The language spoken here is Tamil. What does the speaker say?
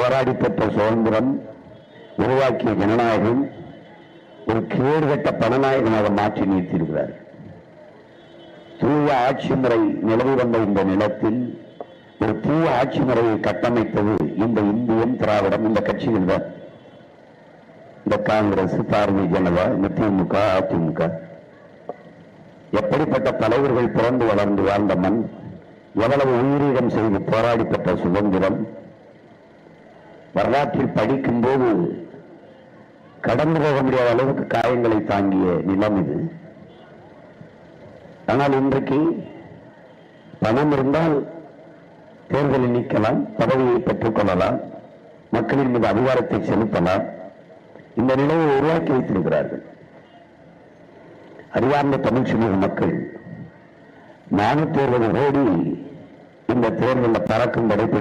போராடி பெற்ற சுதந்திரம், உருவாக்கிய ஜனநாயகம் ஒரு கேடுகட்ட பணநாயகமாக மாற்றி நிறுத்தியிருக்கிறார். தூய ஆட்சி முறை நிலவி வந்த இந்த நிலத்தில் ஒரு தூய ஆட்சி முறையை கட்டமைத்தது இந்த இந்தியன் திராவிடம், இந்த கட்சிகள் தான். இந்த காங்கிரஸ், பாரதிய ஜனதா, திமுக, அதிமுக, எப்படிப்பட்ட தலைவர்கள் பிறந்து வளர்ந்து வாழ்ந்த மண், எவ்வளவு உயிரிடம் செய்து போராடி பெற்ற சுதந்திரம், வரலாற்றில் படிக்கும் போது கடந்து போக முடியாத அளவுக்கு காயங்களை தாங்கிய நிலம் இது. ஆனால் இன்றைக்கு பணம் இருந்தால் தேர்தலில் நீக்கலாம், பதவியை பெற்றுக் கொள்ளலாம், மக்களின் மீது அதிகாரத்தை செலுத்தலாம். இந்த நிலையை உருவாக்கி வைத்திருக்கிறார்கள். அறிவார்ந்த தமிழ் சமூக மக்கள் 460 கோடி இந்த தேர்தலில் பறக்கும் படைப்பு